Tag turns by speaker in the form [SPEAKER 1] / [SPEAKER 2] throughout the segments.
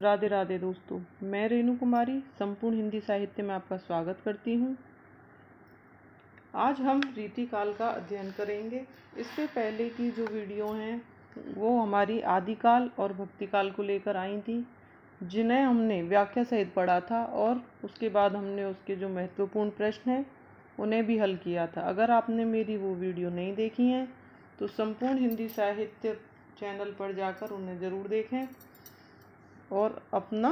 [SPEAKER 1] राधे राधे दोस्तों, मैं रेणु कुमारी संपूर्ण हिंदी साहित्य में आपका स्वागत करती हूँ। आज हम रीतिकाल का अध्ययन करेंगे। इससे पहले की जो वीडियो हैं वो हमारी आदिकाल और भक्तिकाल को लेकर आई थी, जिन्हें हमने व्याख्या सहित पढ़ा था और उसके बाद हमने उसके जो महत्वपूर्ण प्रश्न हैं उन्हें भी हल किया था। अगर आपने मेरी वो वीडियो नहीं देखी हैं तो संपूर्ण हिंदी साहित्य चैनल पर जाकर उन्हें ज़रूर देखें और अपना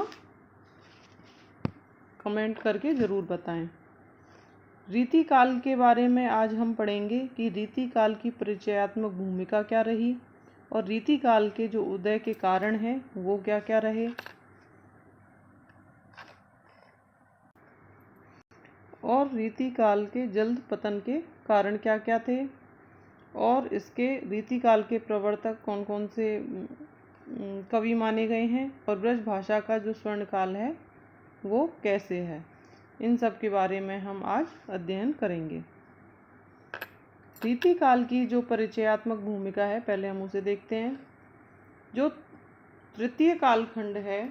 [SPEAKER 1] कमेंट करके ज़रूर बताएं। रीतिकाल के बारे में आज हम पढ़ेंगे कि रीतिकाल की परिचयात्मक भूमिका क्या रही और रीतिकाल के जो उदय के कारण हैं वो क्या क्या रहे, और रीतिकाल के जल्द पतन के कारण क्या क्या थे, और इसके रीतिकाल के प्रवर्तक कौन कौन से कवि माने गए हैं, और ब्रज भाषा का जो स्वर्णकाल है वो कैसे है। इन सब के बारे में हम आज अध्ययन करेंगे। रीतिकाल की जो परिचयात्मक भूमिका है पहले हम उसे देखते हैं। जो तृतीय कालखंड है,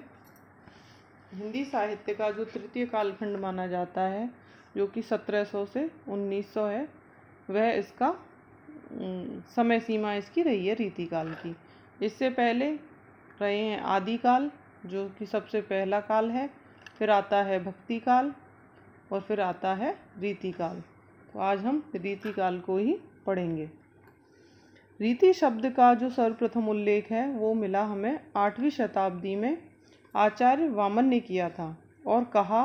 [SPEAKER 1] हिंदी साहित्य का जो तृतीय कालखंड माना जाता है, जो कि 1700 से 1900 है, वह इसका समय सीमा इसकी रही है रीतिकाल की। इससे पहले रहे हैं आदिकाल, जो कि सबसे पहला काल है, फिर आता है भक्तिकाल और फिर आता है रीतिकाल। तो आज हम रीतिकाल को ही पढ़ेंगे। रीति शब्द का जो सर्वप्रथम उल्लेख है वो मिला हमें 8वीं शताब्दी में आचार्य वामन ने किया था और कहा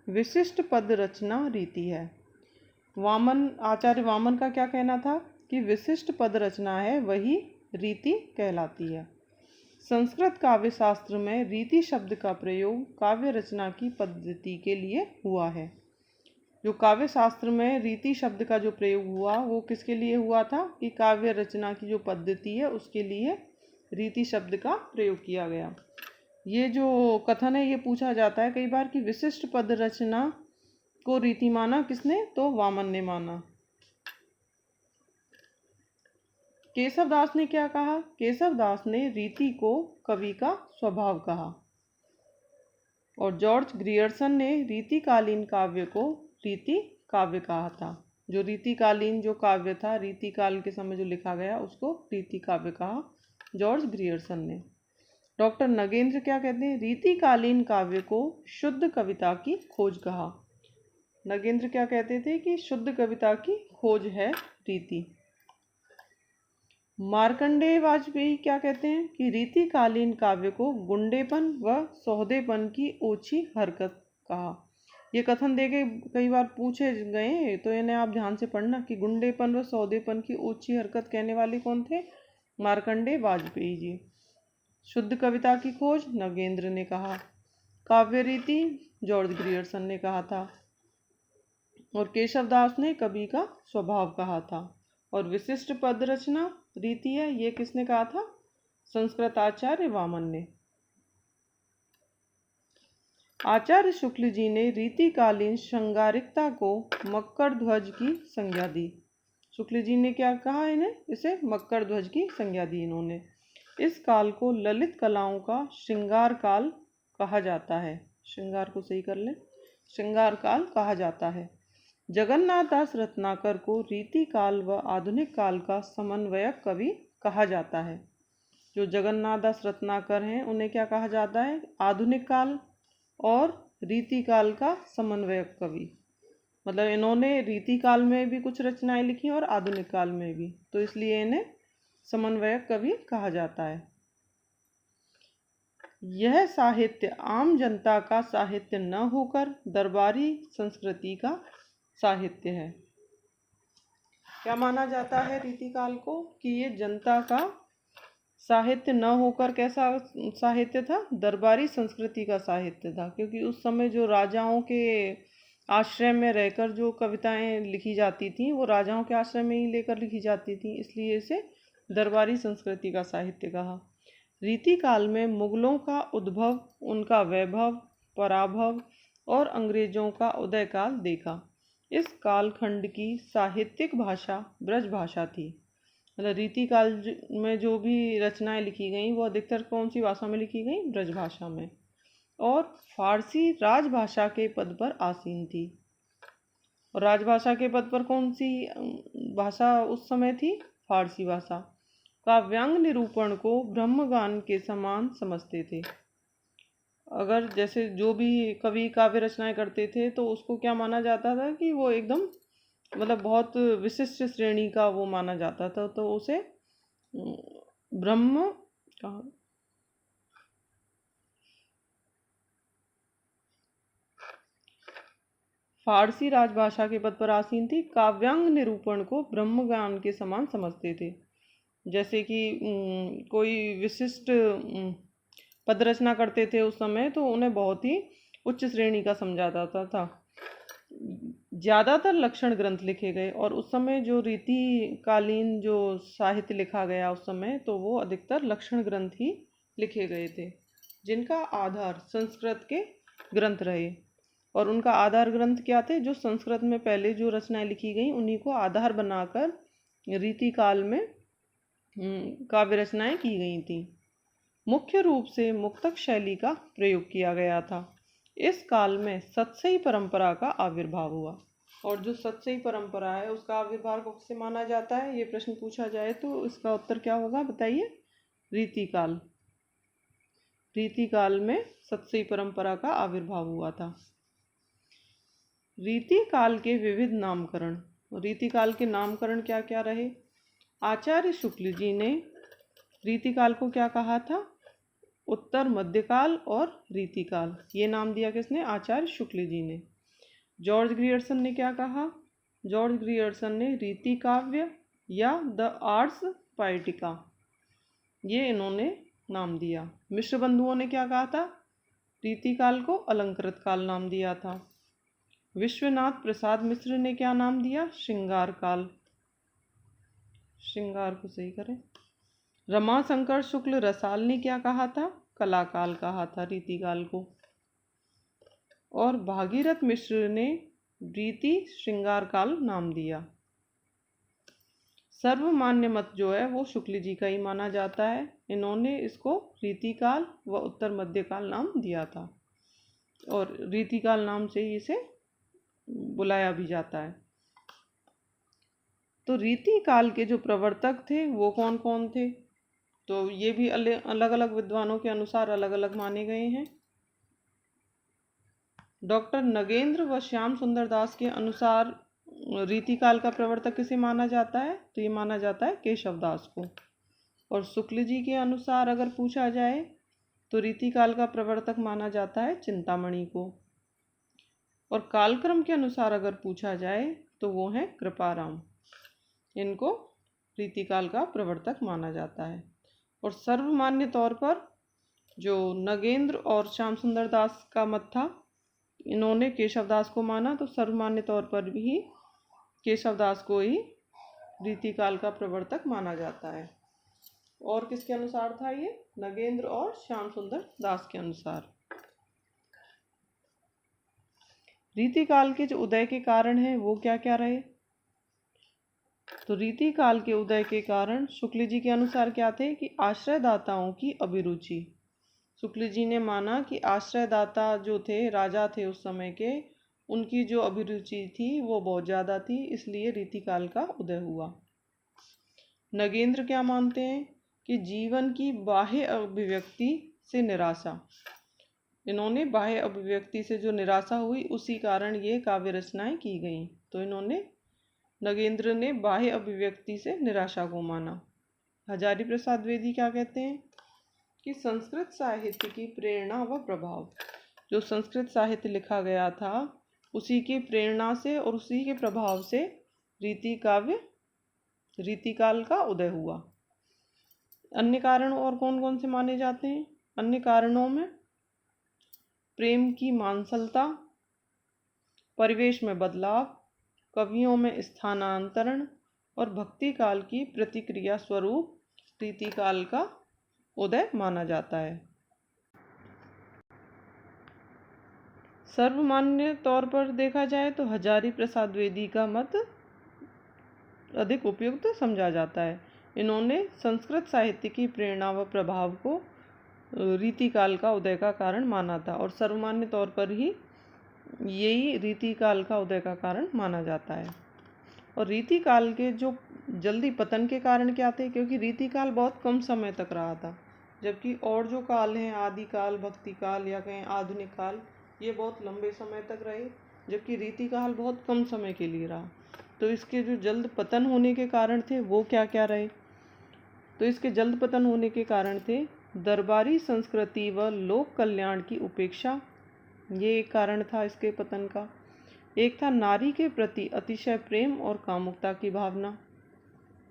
[SPEAKER 1] विशिष्ट पद रचना रीति है। आचार्य वामन का क्या कहना था कि विशिष्ट पद रचना है वही रीति कहलाती है। संस्कृत काव्य शास्त्र में रीति शब्द का प्रयोग काव्य रचना की पद्धति के लिए हुआ है। जो काव्य शास्त्र में रीति शब्द का जो प्रयोग हुआ वो किसके लिए हुआ था कि काव्य रचना की जो पद्धति है उसके लिए रीति शब्द का प्रयोग किया गया। ये जो कथन है ये पूछा जाता है कई बार कि विशिष्ट पद रचना को रीति माना किसने, तो वामन ने माना। केशव दास ने क्या कहा? केशव दास ने रीति को कवि का स्वभाव कहा। और जॉर्ज ग्रियर्सन ने रीतिकालीन काव्य को रीति काव्य कहा था। जो रीतिकालीन जो काव्य था, रीतिकाल के समय जो लिखा गया उसको रीति काव्य कहा जॉर्ज ग्रियर्सन ने। डॉक्टर नगेंद्र क्या कहते हैं? रीतिकालीन काव्य को शुद्ध कविता की खोज कहा। नगेंद्र क्या कहते थे कि शुद्ध कविता की खोज है रीति। मार्कंडेय वाजपेयी क्या कहते हैं कि रीतिकालीन काव्य को गुंडेपन व सौदेपन की ओछी हरकत कहा। ये कथन देके कई बार पूछे गए तो इन्हें आप ध्यान से पढ़ना कि गुंडेपन व सौदेपन की ओछी हरकत कहने वाले कौन थे? मार्कंडेय वाजपेयी जी। शुद्ध कविता की खोज नगेंद्र ने कहा। काव्य रीति जॉर्ज ग्रियर्सन ने कहा था। और केशव दास ने कवि का स्वभाव कहा था। और विशिष्ट पद रचना रीति है, ये किसने कहा था? संस्कृत आचार्य वामन ने। आचार्य शुक्ल जी ने रीतिकालीन श्रृंगारिकता को मकर ध्वज की संज्ञा दी। शुक्ल जी ने क्या कहा इन्हें? इसे मकर ध्वज की संज्ञा दी इन्होंने। इस काल को ललित कलाओं का श्रृंगार काल कहा जाता है। श्रृंगार को सही कर लें, श्रृंगार काल कहा जाता है। जगन्नाथ दास रत्नाकर को रीतिकाल व आधुनिक काल का समन्वयक कवि कहा जाता है। जो जगन्नाथ दास रत्नाकर हैं उन्हें क्या कहा जाता है? आधुनिक काल और रीतिकाल का समन्वयक कवि। मतलब इन्होंने रीतिकाल में भी कुछ रचनाएं लिखी और आधुनिक काल में भी, तो इसलिए इन्हें समन्वयक कवि कहा जाता है। यह साहित्य आम जनता का साहित्य न होकर दरबारी संस्कृति का साहित्य है। क्या माना जाता है रीतिकाल को? कि ये जनता का साहित्य न होकर कैसा साहित्य था? दरबारी संस्कृति का साहित्य था। क्योंकि उस समय जो राजाओं के आश्रय में रहकर जो कविताएं लिखी जाती थी वो राजाओं के आश्रय में ही लेकर लिखी जाती थी, इसलिए इसे दरबारी संस्कृति का साहित्य कहा। रीतिकाल में मुगलों का उद्भव, उनका वैभव, पराभव और अंग्रेजों का उदय काल देखा। इस कालखंड की साहित्यिक भाषा ब्रज भाषा थी। मतलब रीतिकाल में जो भी रचनाएं लिखी गई वो अधिकतर कौन सी भाषा में लिखी गई? ब्रज भाषा में। और फारसी राजभाषा के पद पर आसीन थी। और राजभाषा के पद पर कौन सी भाषा उस समय थी? फारसी भाषा। काव्यांग निरूपण को ब्रह्मगान के समान समझते थे। अगर जैसे जो भी कवि काव्य रचनाएं करते थे तो उसको क्या माना जाता था कि वो एकदम मतलब बहुत विशिष्ट श्रेणी का वो माना जाता था, तो उसे ब्रह्म कहा। फारसी राजभाषा के पद पर आसीन थी, काव्यांग निरूपण को ब्रह्मज्ञान के समान समझते थे। जैसे कि कोई विशिष्ट पद रचना करते थे उस समय तो उन्हें बहुत ही उच्च श्रेणी का समझा जाता था। ज़्यादातर लक्षण ग्रंथ लिखे गए, और उस समय जो रीतिकालीन जो साहित्य लिखा गया उस समय, तो वो अधिकतर लक्षण ग्रंथ ही लिखे गए थे, जिनका आधार संस्कृत के ग्रंथ रहे। और उनका आधार ग्रंथ क्या थे? जो संस्कृत में पहले जो रचनाएं लिखी गई उन्हीं को आधार बनाकर रीतिकाल में काव्य रचनाएं की गई थी। मुख्य रूप से मुक्तक शैली का प्रयोग किया गया था। इस काल में सतसई परंपरा का आविर्भाव हुआ। और जो सतसई परंपरा है उसका आविर्भाव कब से माना जाता है? ये प्रश्न पूछा जाए तो इसका उत्तर क्या होगा, बताइए? रीतिकाल। रीतिकाल में सतसई परंपरा का आविर्भाव हुआ था। रीतिकाल के विविध नामकरण। रीतिकाल के नामकरण क्या क्या रहे? आचार्य शुक्ल जी ने रीतिकाल को क्या कहा था? उत्तर मध्यकाल और रीतिकाल। ये नाम दिया किसने? आचार्य शुक्ल जी ने। जॉर्ज ग्रियर्सन ने क्या कहा? जॉर्ज ग्रियर्सन ने रीति काव्य या द आर्ट्स पोएटिका, ये इन्होंने नाम दिया। मिश्र बंधुओं ने क्या कहा था? रीतिकाल को अलंकृत काल नाम दिया था। विश्वनाथ प्रसाद मिश्र ने क्या नाम दिया? श्रृंगार काल। श्रृंगार को सही करें। रमाशंकर शुक्ल रसाल ने क्या कहा था? कलाकाल कहा था रीतिकाल को। और भागीरथ मिश्र ने रीति श्रृंगार काल नाम दिया। सर्वमान्य मत जो है वो शुक्ल जी का ही माना जाता है। इन्होंने इसको रीतिकाल व उत्तर मध्यकाल नाम दिया था, और रीतिकाल नाम से ही इसे बुलाया भी जाता है। तो रीतिकाल के जो प्रवर्तक थे वो कौन कौन थे? तो ये भी अलग अलग विद्वानों के अनुसार अलग अलग माने गए हैं। डॉक्टर नगेंद्र व श्याम सुंदर दास के अनुसार रीतिकाल का प्रवर्तक किसे माना जाता है? तो ये माना जाता है केशव दास को। और शुक्ल जी के अनुसार अगर पूछा जाए तो रीतिकाल का प्रवर्तक माना जाता है चिंतामणि को। और कालक्रम के अनुसार अगर पूछा जाए तो वो है कृपाराम। इनको रीतिकाल का प्रवर्तक माना जाता है। और सर्वमान्य तौर पर जो नगेंद्र और श्याम सुंदर दास का मत था, इन्होंने केशव दास को माना, तो सर्वमान्य तौर पर भी केशव दास को ही रीतिकाल का प्रवर्तक माना जाता है। और किसके अनुसार था ये? नगेंद्र और श्याम सुंदर दास के अनुसार। रीतिकाल के जो उदय के कारण हैं वो क्या क्या रहे? तो रीतिकाल के उदय के कारण शुक्ल जी के अनुसार क्या थे कि आश्रयदाताओं की अभिरुचि। शुक्ल जी ने माना कि आश्रयदाता जो थे, राजा थे उस समय के, उनकी जो अभिरुचि थी वो बहुत ज़्यादा थी, इसलिए रीतिकाल का उदय हुआ। नगेंद्र क्या मानते हैं कि जीवन की बाह्य अभिव्यक्ति से निराशा, इन्होंने बाह्य अभिव्यक्ति से जो निराशा हुई उसी कारण ये काव्य रचनाएं की गई। तो इन्होंने नगेंद्र ने बाह्य अभिव्यक्ति से निराशा को माना। हजारी प्रसाद द्विवेदी क्या कहते हैं कि संस्कृत साहित्य की प्रेरणा व प्रभाव, जो संस्कृत साहित्य लिखा गया था उसी की प्रेरणा से और उसी के प्रभाव से रीतिकाल का उदय हुआ। अन्य कारण और कौन कौन से माने जाते हैं? अन्य कारणों में प्रेम की मांसलता, परिवेश में बदलाव, कवियों में स्थानांतरण और भक्ति काल की प्रतिक्रिया स्वरूप रीतिकाल का उदय माना जाता है। सर्वमान्य तौर पर देखा जाए तो हजारी प्रसाद द्विवेदी का मत अधिक उपयुक्त समझा जाता है। इन्होंने संस्कृत साहित्य की प्रेरणा व प्रभाव को रीतिकाल का उदय का कारण माना था, और सर्वमान्य तौर पर ही यही रीतिकाल का उदय का कारण माना जाता है। और रीतिकाल के जो जल्दी पतन के कारण क्या थे, क्योंकि रीतिकाल बहुत कम समय तक रहा था, जबकि और जो काल हैं, आदिकाल, भक्ति काल या कहें आधुनिक काल, ये बहुत लंबे समय तक रहे, जबकि रीतिकाल बहुत कम समय के लिए रहा। तो इसके जो जल्द पतन होने के कारण थे वो क्या क्या रहे? तो इसके जल्द पतन होने के कारण थे दरबारी संस्कृति व लोक कल्याण की उपेक्षा, ये एक कारण था इसके पतन का। एक था नारी के प्रति अतिशय प्रेम और कामुकता की भावना,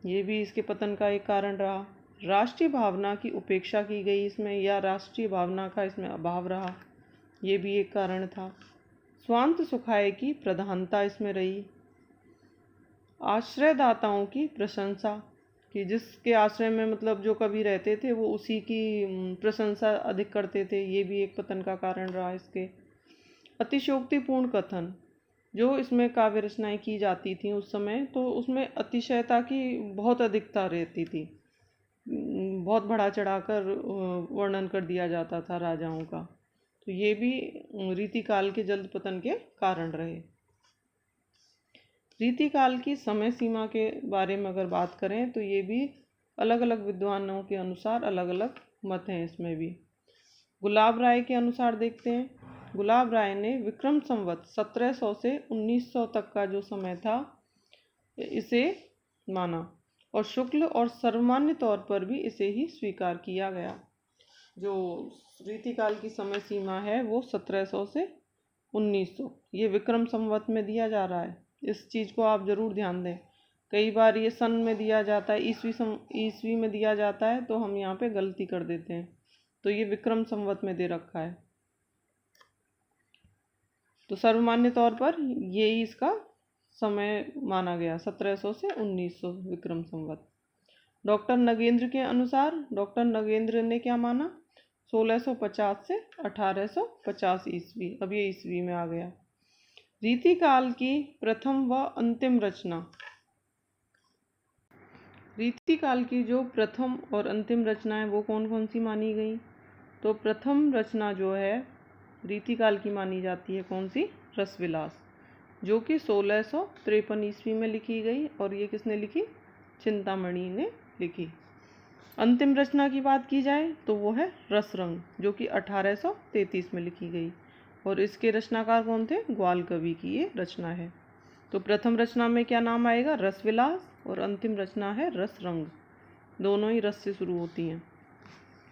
[SPEAKER 1] ये भी इसके पतन का एक कारण रहा। राष्ट्रीय भावना की उपेक्षा की गई इसमें, या राष्ट्रीय भावना का इसमें अभाव रहा, ये भी एक कारण था। स्वांत सुखाय की प्रधानता इसमें रही। आश्रयदाताओं की प्रशंसा, कि जिसके आश्रय में मतलब जो कवि रहते थे वो उसी की प्रशंसा अधिक करते थे, ये भी एक पतन का कारण रहा इसके। अतिशयोक्तिपूर्ण कथन, जो इसमें काव्य रचनाएं की जाती थी उस समय, तो उसमें अतिशयता की बहुत अधिकता रहती थी, बहुत बढ़ा चढ़ाकर वर्णन कर दिया जाता था राजाओं का, तो ये भी रीतिकाल के जल्द पतन के कारण रहे। रीतिकाल की समय सीमा के बारे में अगर बात करें तो ये भी अलग अलग विद्वानों के अनुसार अलग अलग मत हैं इसमें भी। गुलाब राय के अनुसार देखते हैं। गुलाब राय ने विक्रम संवत 1700 से 1900 तक का जो समय था इसे माना, और शुक्ल और सर्वमान्य तौर पर भी इसे ही स्वीकार किया गया। जो रीतिकाल की समय सीमा है वो 1700 से 1900, ये विक्रम संवत में दिया जा रहा है। इस चीज़ को आप ज़रूर ध्यान दें, कई बार ये सन में दिया जाता है, ईस्वी में दिया जाता है, तो हम यहाँ पे गलती कर देते हैं, तो ये विक्रम संवत में दे रखा है। तो सर्वमान्य तौर पर यही इसका समय माना गया, 1700 से 1900 विक्रम संवत। डॉक्टर नगेंद्र के अनुसार, डॉक्टर नगेंद्र ने क्या माना, 1650 से 1850 ईस्वी, अब ये ईस्वी में आ गया। रीतिकाल की प्रथम व अंतिम रचना, रीतिकाल की जो प्रथम और अंतिम रचनाएं वो कौन कौन सी मानी गई? तो प्रथम रचना जो है रीतिकाल की मानी जाती है कौन सी? रसविलास, जो कि 1653 ईस्वी में लिखी गई, और ये किसने लिखी? चिंतामणि ने लिखी। अंतिम रचना की बात की जाए तो वो है रसरंग, जो कि 1833 में लिखी गई, और इसके रचनाकार कौन थे? ग्वाल कवि की ये रचना है। तो प्रथम रचना में क्या नाम आएगा? रसविलास, और अंतिम रचना है रसरंग, दोनों ही रस से शुरू होती हैं।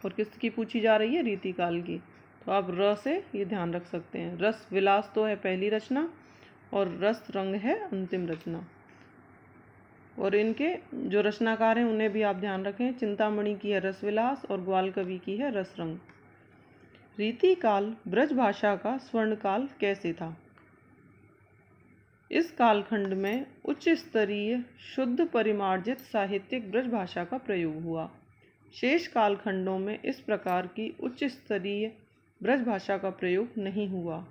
[SPEAKER 1] और किसकी पूछी जा रही है? रीतिकाल की, तो आप र से ये ध्यान रख सकते हैं। रसविलास तो है पहली रचना, और रसरंग है अंतिम रचना। और इनके जो रचनाकार हैं उन्हें भी आप ध्यान रखें, चिंतामणि की है रसविलास और ग्वाल कवि की है रसरंग। रीतिकाल ब्रज भाषा का स्वर्णकाल कैसे था? इस कालखंड में उच्च स्तरीय शुद्ध परिमार्जित साहित्यिक ब्रज भाषा का प्रयोग हुआ। शेष कालखंडों में इस प्रकार की उच्च स्तरीय ब्रज भाषा का प्रयोग नहीं हुआ,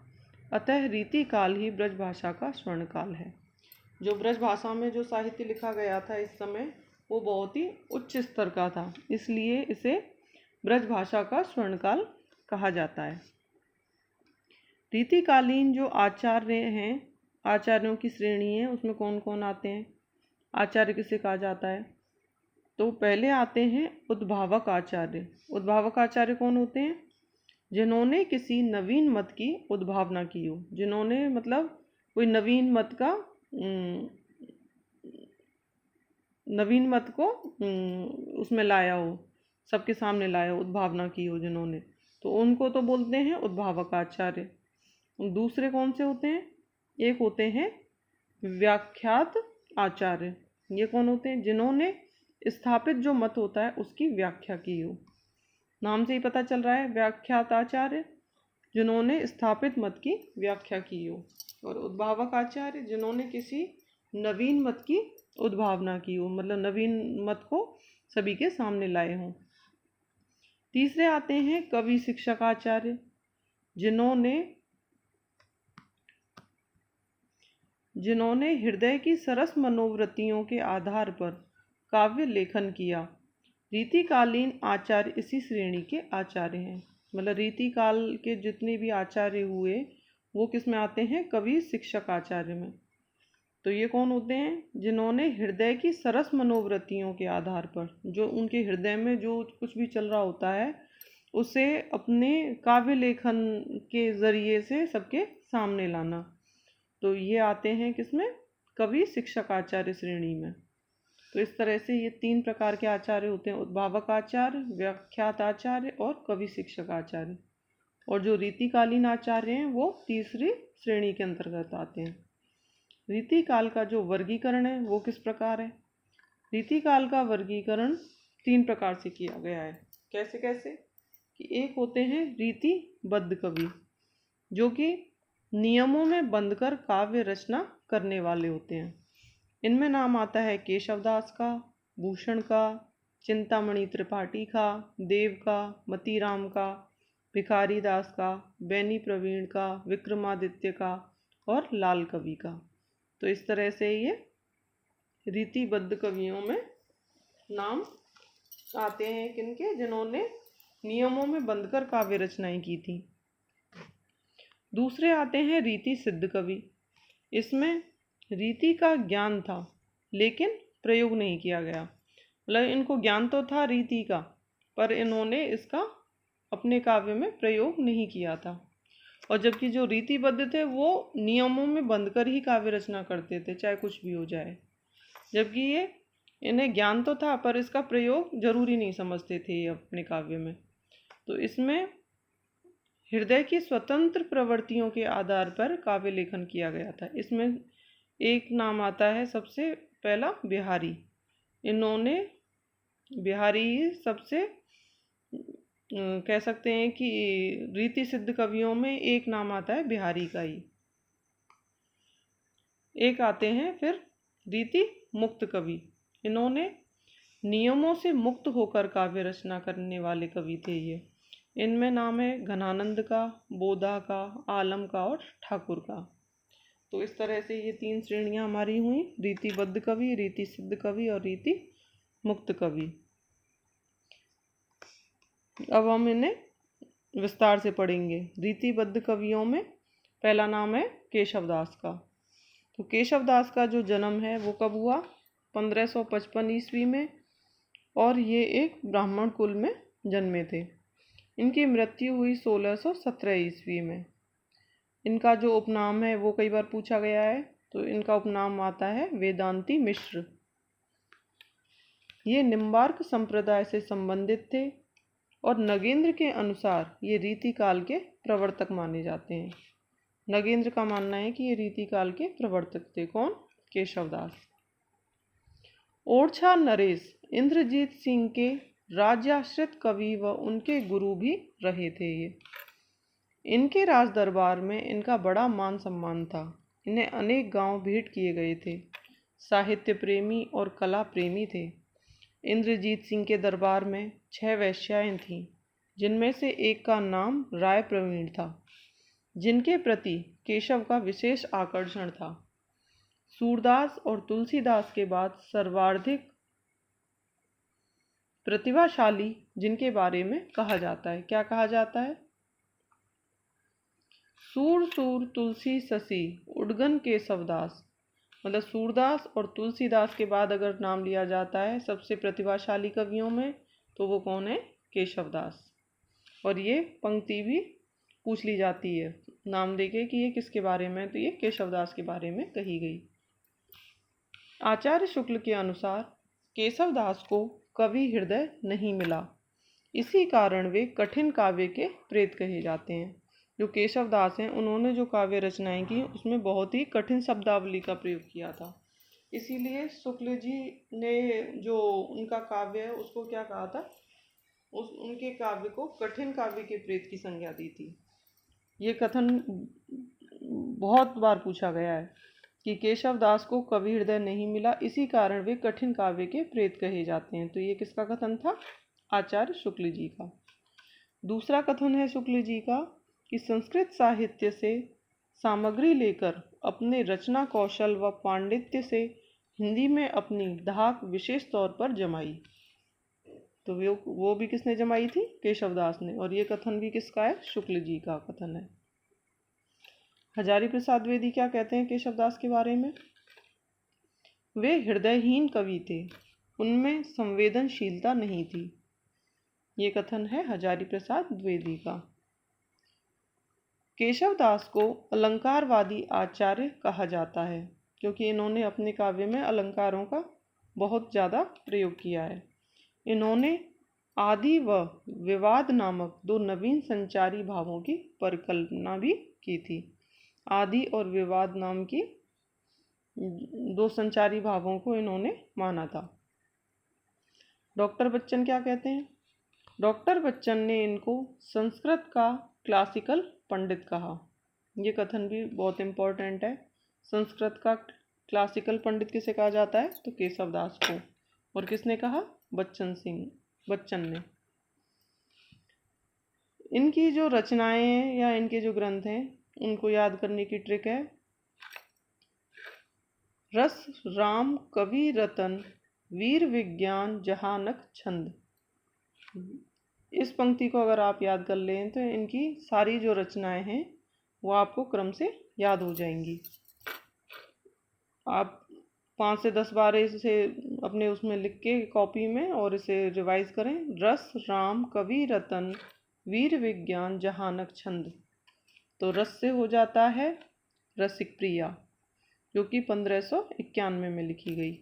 [SPEAKER 1] अतः रीतिकाल ही ब्रज भाषा का स्वर्णकाल है। जो ब्रज भाषा में जो साहित्य लिखा गया था इस समय, वो बहुत ही उच्च स्तर का था, इसलिए इसे ब्रज भाषा का स्वर्णकाल कहा जाता है। रीतिकालीन जो आचार्य हैं, आचार्यों की श्रेणी है, उसमें कौन कौन आते हैं? आचार्य किसे कहा जाता है? तो पहले आते हैं उद्भावक आचार्य। उद्भावक आचार्य कौन होते हैं? जिन्होंने किसी नवीन मत की उद्भावना की हो, जिन्होंने मतलब कोई नवीन मत को उसमें लाया हो, सबके सामने लाया हो, उद्भावना की हो जिन्होंने, तो उनको तो बोलते हैं उद्भावक आचार्य। दूसरे कौन से होते हैं? एक होते हैं व्याख्यात आचार्य। ये कौन होते हैं? जिन्होंने स्थापित जो मत होता है उसकी व्याख्या की हो, नाम से ही पता चल रहा है व्याख्यात आचार्य, जिन्होंने स्थापित मत की व्याख्या की हो। और उद्भावक आचार्य, जिन्होंने किसी नवीन मत की उद्भावना की हो, मतलब नवीन मत को सभी के सामने लाए हों। तीसरे आते हैं कवि शिक्षक आचार्य, जिन्होंने हृदय की सरस मनोवृत्तियों के आधार पर काव्य लेखन किया, रीतिकालीन आचार्य इसी श्रेणी के आचार्य हैं। मतलब रीतिकाल के जितने भी आचार्य हुए वो किस में आते हैं? कवि शिक्षक आचार्य में। तो ये कौन होते हैं? जिन्होंने हृदय की सरस मनोवृत्तियों के आधार पर, जो उनके हृदय में जो कुछ भी चल रहा होता है उसे अपने काव्य लेखन के जरिए से सबके सामने लाना। तो ये आते हैं किसमें? कवि शिक्षक आचार्य श्रेणी में। तो इस तरह से ये 3 प्रकार के आचार्य होते हैं: उद्भावक आचार्य, व्याख्यात आचार्य और कवि शिक्षक आचार्य। और जो रीतिकालीन आचार्य हैं वो तीसरी श्रेणी के अंतर्गत आते हैं। रीतिकाल का जो वर्गीकरण है वो किस प्रकार है? रीतिकाल का वर्गीकरण 3 प्रकार से किया गया है। कैसे कैसे? कि एक होते हैं रीतिबद्ध कवि, जो कि नियमों में बंधकर काव्य रचना करने वाले होते हैं। इनमें नाम आता है केशवदास का, भूषण का, चिंतामणि त्रिपाठी का, देव का, मतीराम का, भिखारी दास का, बैनी प्रवीण का, विक्रमादित्य का और लाल कवि का। तो इस तरह से ये रीतिबद्ध कवियों में नाम आते हैं किनके? जिन्होंने नियमों में बंधकर काव्य रचनाएं की थी। दूसरे आते हैं रीति सिद्ध कवि। इसमें रीति का ज्ञान था लेकिन प्रयोग नहीं किया गया। मतलब इनको ज्ञान तो था रीति का, पर इन्होंने इसका अपने काव्य में प्रयोग नहीं किया था। और जबकि जो रीतिबद्ध थे वो नियमों में बंधकर ही काव्य रचना करते थे, चाहे कुछ भी हो जाए। जबकि ये इन्हें ज्ञान तो था पर इसका प्रयोग जरूरी नहीं समझते थे अपने काव्य में। तो इसमें हृदय की स्वतंत्र प्रवृत्तियों के आधार पर काव्य लेखन किया गया था। इसमें एक नाम आता है सबसे पहला बिहारी। इन्होंने बिहारी सबसे कह सकते हैं कि रीति सिद्ध कवियों में एक नाम आता है बिहारी का ही। एक आते हैं फिर रीति मुक्त कवि। इन्होंने नियमों से मुक्त होकर काव्य रचना करने वाले कवि थे ये। इनमें नाम है घनानंद का, बोधा का, आलम का और ठाकुर का। तो इस तरह से ये 3 श्रेणियां हमारी हुई: रीतिबद्ध कवि, रीति सिद्ध कवि और रीति मुक्त कवि। अब हम इन्हें विस्तार से पढ़ेंगे। रीतिबद्ध कवियों में पहला नाम है केशवदास का। तो केशवदास का जो जन्म है वो कब हुआ? 1555 ईस्वी में, और ये एक ब्राह्मण कुल में जन्मे थे। इनकी मृत्यु हुई 1617 ईस्वी में। इनका जो उपनाम है वो कई बार पूछा गया है। तो इनका उपनाम आता है वेदांती मिश्र। ये निम्बार्क संप्रदाय से संबंधित थे और नगेंद्र के अनुसार ये रीतिकाल के प्रवर्तक माने जाते हैं। नगेंद्र का मानना है कि ये रीतिकाल के प्रवर्तक थे। कौन? केशवदास। ओरछा नरेश इंद्रजीत सिंह के राज्याश्रित कवि व उनके गुरु भी रहे थे। ये इनके राज दरबार में इनका बड़ा मान सम्मान था। इन्हें अनेक गांव भेंट किए गए थे। साहित्य प्रेमी और कला प्रेमी थे। इंद्रजीत सिंह के दरबार में 6 वेश्याएं थीं, जिनमें से एक का नाम राय प्रवीण था, जिनके प्रति केशव का विशेष आकर्षण था। सूरदास और तुलसीदास के बाद सर्वाधिक प्रतिभाशाली जिनके बारे में कहा जाता है, क्या कहा जाता है? सूर सूर तुलसी ससी उडगन केशवदास। मतलब सूरदास और तुलसीदास के बाद अगर नाम लिया जाता है सबसे प्रतिभाशाली कवियों में, तो वो कौन है? केशवदास। और ये पंक्ति भी पूछ ली जाती है नाम देके कि ये किसके बारे में, तो ये केशवदास के बारे में कही गई। आचार्य शुक्ल के अनुसार केशवदास को कवि हृदय नहीं मिला, इसी कारण वे कठिन काव्य के प्रेत कहे जाते हैं। जो केशवदास हैं उन्होंने जो काव्य रचनाएं की उसमें बहुत ही कठिन शब्दावली का प्रयोग किया था। इसीलिए शुक्ल जी ने जो उनका काव्य है उसको क्या कहा था? उनके काव्य को कठिन काव्य के प्रेत की संज्ञा दी थी। ये कथन बहुत बार पूछा गया है कि केशवदास को कवि हृदय नहीं मिला, इसी कारण वे कठिन काव्य के प्रेत कहे जाते हैं। तो ये किसका कथन था? आचार्य शुक्ल जी का। दूसरा कथन है शुक्ल जी का कि संस्कृत साहित्य से सामग्री लेकर अपने रचना कौशल व पांडित्य से हिंदी में अपनी धाक विशेष तौर पर जमाई। तो वो भी किसने जमाई थी? केशवदास ने। और ये कथन भी किसका है? शुक्ल जी का कथन है। हजारी प्रसाद द्विवेदी क्या कहते हैं केशवदास के बारे में? वे हृदयहीन कवि थे, उनमें संवेदनशीलता नहीं थी। ये कथन है हजारी प्रसाद द्विवेदी का। केशवदास को अलंकारवादी आचार्य कहा जाता है क्योंकि इन्होंने अपने काव्य में अलंकारों का बहुत ज़्यादा प्रयोग किया है। इन्होंने आदि व विवाद नामक दो नवीन संचारी भावों की परिकल्पना भी की थी। आदि और विवाद नाम की दो संचारी भावों को इन्होंने माना था। डॉक्टर बच्चन क्या कहते हैं? डॉक्टर बच्चन ने इनको संस्कृत का क्लासिकल पंडित कहा। ये कथन भी बहुत इम्पोर्टेंट है। संस्कृत का क्लासिकल पंडित किसे कहा जाता है? तो केशवदास को। और किसने कहा? बच्चन ने। इनकी जो रचनाएं हैं या इनके जो ग्रंथ हैं उनको याद करने की ट्रिक है, रस राम कवि रतन वीर विज्ञान जहानक छंद। इस पंक्ति को अगर आप याद कर लें तो इनकी सारी जो रचनाएं हैं वो आपको क्रम से याद हो जाएंगी। आप 5 से 10 बार इसे अपने उसमें लिख के कॉपी में और इसे रिवाइज करें। रस राम कवि रतन वीर विज्ञान जहानक छंद। तो रस से हो जाता है रसिक प्रिया जो कि 1591 में लिखी गई।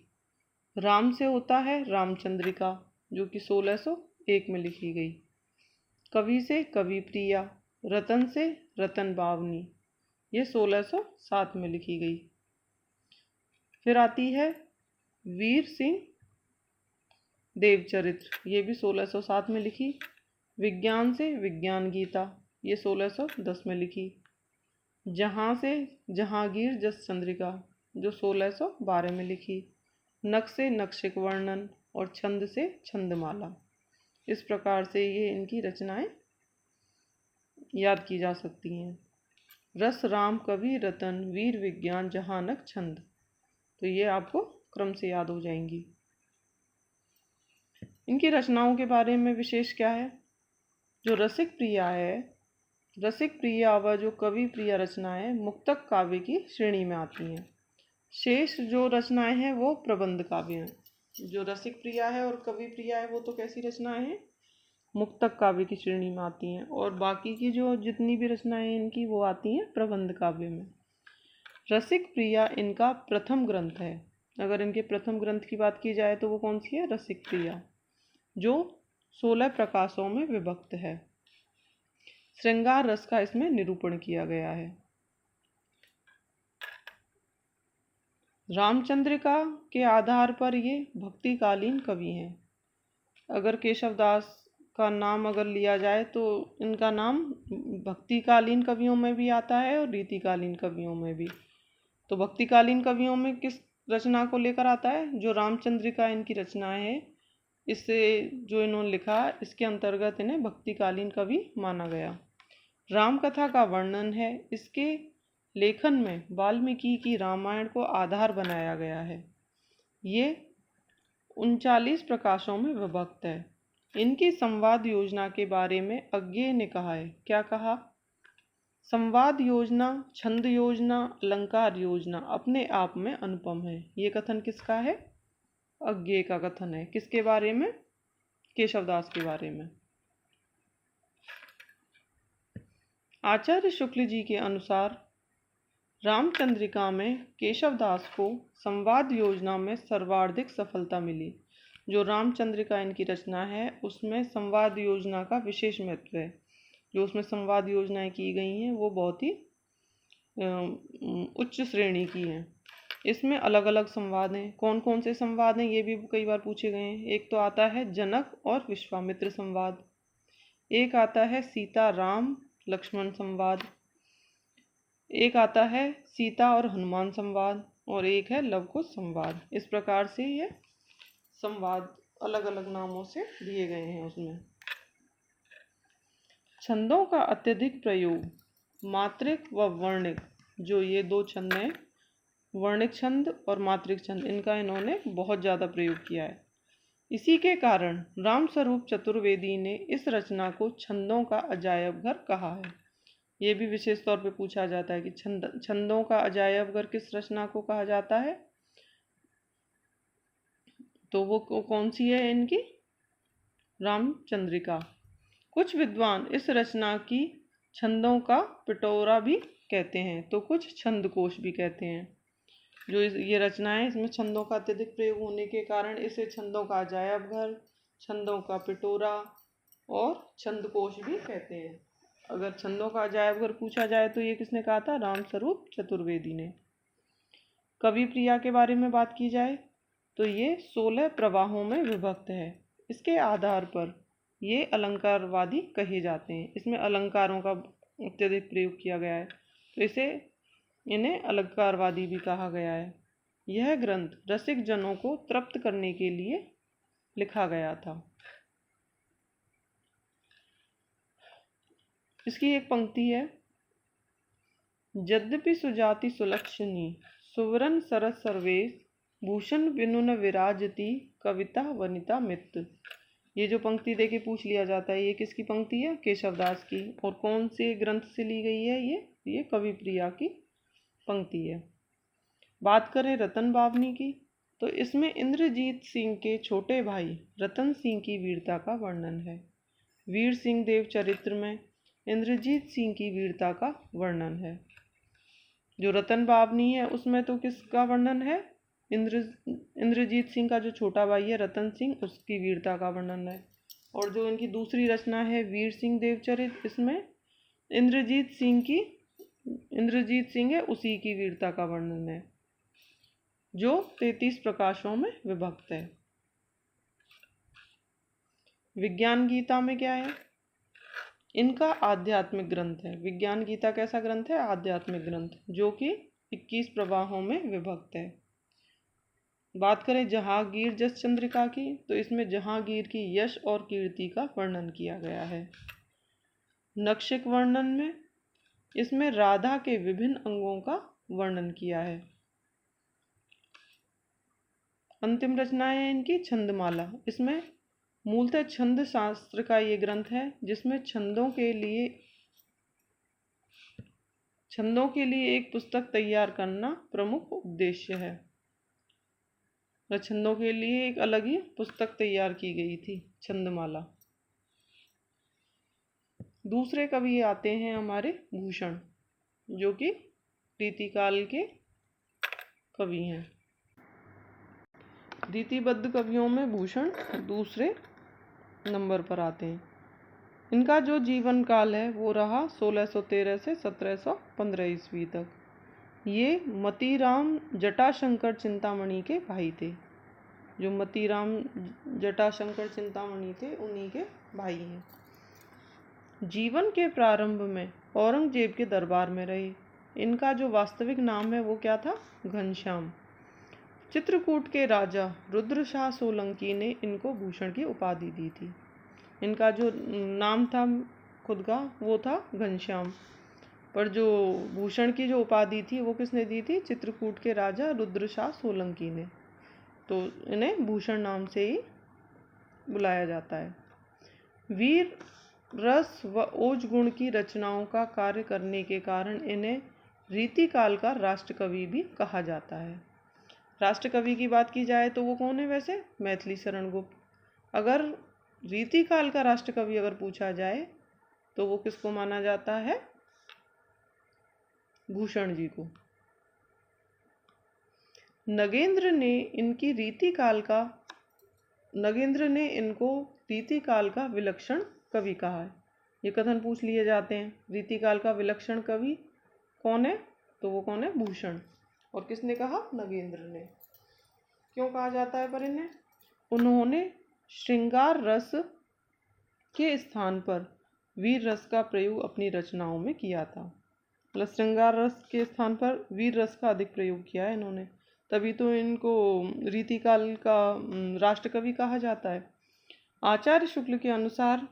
[SPEAKER 1] राम से होता है रामचंद्रिका जो कि 1601 में लिखी गई। कवि से कवि प्रिया, रतन से रतन बावनी, ये 1607 में लिखी गई। फिर आती है वीर सिंह देवचरित्र, ये भी 1607 में लिखी। विज्ञान से विज्ञान गीता, ये 1610 में लिखी। जहाँ से जहांगीर जस चंद्रिका जो 1612 में लिखी। नक से नक्शिक वर्णन और छंद से छंदमाला। इस प्रकार से ये इनकी रचनाएं याद की जा सकती हैं। रस राम कवि रतन वीर विज्ञान जहानक छंद, तो ये आपको क्रम से याद हो जाएंगी। इनकी रचनाओं के बारे में विशेष क्या है? जो रसिक प्रिया है, रसिक प्रिया व जो कवि प्रिया रचनाएं मुक्तक काव्य की श्रेणी में आती हैं। शेष जो रचनाएं हैं वो प्रबंध काव्य हैं। जो रसिक प्रिया है और कवि प्रिया है वो तो कैसी रचनाएं हैं? मुक्तक काव्य की श्रेणी में आती हैं। और बाकी की जो जितनी भी रचनाएं इनकी वो आती हैं प्रबंध काव्य में। रसिक प्रिया इनका प्रथम ग्रंथ है। अगर इनके प्रथम ग्रंथ की बात की जाए तो वो कौन सी है? रसिक प्रिया, जो 16 प्रकाशों में विभक्त है। श्रृंगार रस का इसमें निरूपण किया गया है। रामचंद्रिका के आधार पर ये भक्तिकालीन कवि हैं। अगर केशवदास का नाम अगर लिया जाए तो इनका नाम भक्तिकालीन कवियों में भी आता है और रीतिकालीन कवियों में भी। तो भक्तिकालीन कवियों में किस रचना को लेकर आता है? जो रामचंद्रिका इनकी रचना है, इससे जो इन्होंने लिखा इसके अंतर्गत इन्हें भक्तिकालीन कवि माना गया। रामकथा का वर्णन है। इसके लेखन में वाल्मीकि की रामायण को आधार बनाया गया है। ये 39 प्रकाशों में विभक्त है। इनकी संवाद योजना के बारे में अज्ञेय ने कहा है। क्या कहा? संवाद योजना, छंद योजना, अलंकार योजना अपने आप में अनुपम है। ये कथन किसका है? अज्ञेय का कथन है। किसके बारे में? केशवदास के बारे में। आचार्य शुक्ल जी के अनुसार रामचंद्रिका में केशवदास को संवाद योजना में सर्वाधिक सफलता मिली। जो रामचंद्रिका इनकी रचना है उसमें संवाद योजना का विशेष महत्व है। जो उसमें संवाद योजनाएं की गई हैं वो बहुत ही उच्च श्रेणी की हैं। इसमें अलग अलग संवाद हैं। कौन कौन से संवाद हैं ये भी कई बार पूछे गए हैं। एक तो आता है जनक और विश्वामित्र संवाद, एक आता है सीता राम लक्ष्मण संवाद, एक आता है सीता और हनुमान संवाद, और एक है लवकुश संवाद। इस प्रकार से ये संवाद अलग अलग नामों से दिए गए हैं। उसमें छंदों का अत्यधिक प्रयोग, मात्रिक व वर्णिक, जो ये दो छंद हैं, वर्णिक छंद और मात्रिक छंद, इनका इन्होंने बहुत ज़्यादा प्रयोग किया है। इसी के कारण रामस्वरूप चतुर्वेदी ने इस रचना को छंदों का अजायब घर कहा है। ये भी विशेष तौर पे पूछा जाता है कि छंदों का अजायब घर किस रचना को कहा जाता है, तो वो कौन सी है इनकी, रामचंद्रिका। कुछ विद्वान इस रचना की छंदों का पिटोरा भी कहते हैं, तो कुछ छंदकोश भी कहते हैं। जो ये रचना है इसमें छंदों का अत्यधिक प्रयोग होने के कारण इसे छंदों का अजायब घर, छंदों का पिटोरा और छंदकोश भी कहते हैं। अगर छंदों का अजायब घर पूछा जाए तो ये किसने कहा था, रामस्वरूप चतुर्वेदी ने। कवि प्रिया के बारे में बात की जाए तो ये 16 प्रवाहों में विभक्त है। इसके आधार पर ये अलंकारवादी कहे जाते हैं। इसमें अलंकारों का अत्यधिक प्रयोग किया गया है, तो इन्हें अलंकारवादी भी कहा गया है। यह ग्रंथ रसिक जनों को तृप्त करने के लिए लिखा गया था। इसकी एक पंक्ति है, यद्यपि सुजाति सुलक्षणी सुवरन सरस सर्वेश भूषण विनुन विराजती कविता वनिता मित्र। ये जो पंक्ति देके पूछ लिया जाता है, ये किसकी पंक्ति है, केशवदास की। और कौन से ग्रंथ से ली गई है ये कवि प्रिया की पंक्ति है। बात करें रतन बावनी की, तो इसमें इंद्रजीत सिंह के छोटे भाई रतन सिंह की वीरता का वर्णन है। वीर सिंह देव चरित्र में इंद्रजीत सिंह की वीरता का वर्णन है। जो रतन बावनी है उसमें तो किसका वर्णन है, इंद्रजीत सिंह का जो छोटा भाई है रतन सिंह, उसकी वीरता का वर्णन है। और जो इनकी दूसरी रचना है वीर सिंह देवचरित, इसमें इंद्रजीत सिंह है उसी की वीरता का वर्णन है, जो 33 प्रकाशों में विभक्त है। विज्ञान गीता में क्या है, इनका आध्यात्मिक ग्रंथ है। विज्ञान गीता कैसा ग्रंथ है, आध्यात्मिक ग्रंथ, जो कि 21 प्रवाहों में विभक्त है। बात करें जहांगीर जस चंद्रिका की, तो इसमें जहांगीर की यश और कीर्ति का वर्णन किया गया है। नक्षिक वर्णन में इसमें राधा के विभिन्न अंगों का वर्णन किया है। अंतिम रचना है इनकी छंदमाला। इसमें मूलतः छंद शास्त्र का ये ग्रंथ है, जिसमें छंदों के लिए एक पुस्तक तैयार करना प्रमुख उद्देश्य है। छंदों के लिए एक अलग ही पुस्तक तैयार की गई थी, छंदमाला। दूसरे कवि आते हैं हमारे भूषण, जो कि रीतिकाल के कवि हैं। रीतिबद्ध कवियों में भूषण दूसरे नंबर पर आते हैं। इनका जो जीवन काल है वो रहा 1613 से 1715 ईस्वी तक। ये मतीराम जटाशंकर चिंतामणि के भाई थे। जो मतीराम जटाशंकर चिंतामणि थे उन्हीं के भाई हैं। जीवन के प्रारंभ में औरंगजेब के दरबार में रहे। इनका जो वास्तविक नाम है वो क्या था, घनश्याम। चित्रकूट के राजा रुद्रशाह सोलंकी ने इनको भूषण की उपाधि दी थी। इनका जो नाम था खुद का वो था घनश्याम, पर जो भूषण की जो उपाधि थी वो किसने दी थी, चित्रकूट के राजा रुद्रशाह सोलंकी ने। तो इन्हें भूषण नाम से ही बुलाया जाता है। वीर रस व ओज गुण की रचनाओं का कार्य करने के कारण इन्हें रीतिकाल का राष्ट्रकवि भी कहा जाता है। राष्ट्रकवि की बात की जाए तो वो कौन है वैसे, मैथिली शरण गुप्त। अगर रीतिकाल का राष्ट्रकवि अगर पूछा जाए तो वो किसको माना जाता है, भूषण जी को। नगेंद्र ने इनको रीतिकाल का विलक्षण कवि कहा है। ये कथन पूछ लिए जाते हैं, रीतिकाल का विलक्षण कवि कौन है, तो वो कौन है, भूषण। और किसने कहा, नगेंद्र ने। क्यों कहा जाता है पर इन्हें, उन्होंने श्रृंगार रस के स्थान पर वीर रस का प्रयोग अपनी रचनाओं में किया था। मतलब श्रृंगार रस के स्थान पर वीर रस का अधिक प्रयोग किया है इन्होंने, तभी तो इनको रीतिकाल का राष्ट्रकवि कहा जाता है। आचार्य शुक्ल के अनुसार,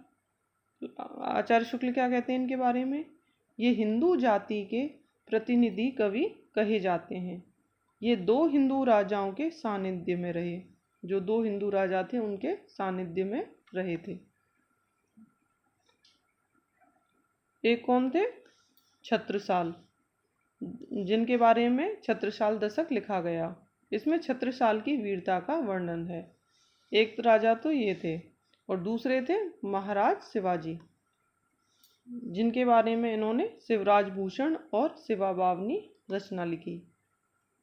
[SPEAKER 1] आचार्य शुक्ल क्या कहते हैं इनके बारे में, ये हिंदू जाति के प्रतिनिधि कवि कहे जाते हैं। ये 2 हिंदू राजाओं के सानिध्य में रहे। जो 2 हिंदू राजा थे उनके सानिध्य में रहे थे। एक कौन थे? छत्रसाल, जिनके बारे में छत्रसाल दशक लिखा गया। इसमें छत्रसाल की वीरता का वर्णन है। एक राजा तो ये थे और दूसरे थे महाराज शिवाजी, जिनके बारे में इन्होंने शिवराज भूषण और शिवा बावनी रचना लिखी।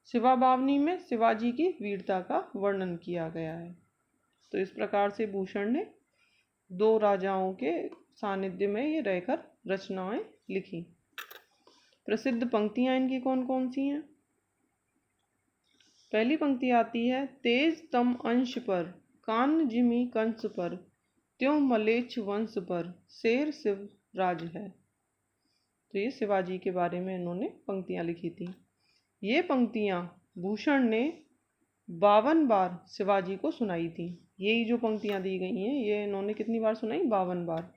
[SPEAKER 1] शिवा बावनी में शिवाजी की वीरता का वर्णन किया गया है। तो इस प्रकार से भूषण ने 2 राजाओं के सानिध्य में ये रहकर रचनाएं लिखी। प्रसिद्ध पंक्तियां इनकी कौन कौन सी हैं? पहली पंक्ति आती है, तेज तम अंश पर कान जिमी कंस पर, त्यों मलेच्छ वंश पर शेर शिव राज है। तो ये शिवाजी के बारे में इन्होंने पंक्तियां लिखी थी। ये पंक्तियां भूषण ने 52 बार शिवाजी को सुनाई थी। यही जो पंक्तियां दी गई हैं ये इन्होंने कितनी बार सुनाई? 52 बार।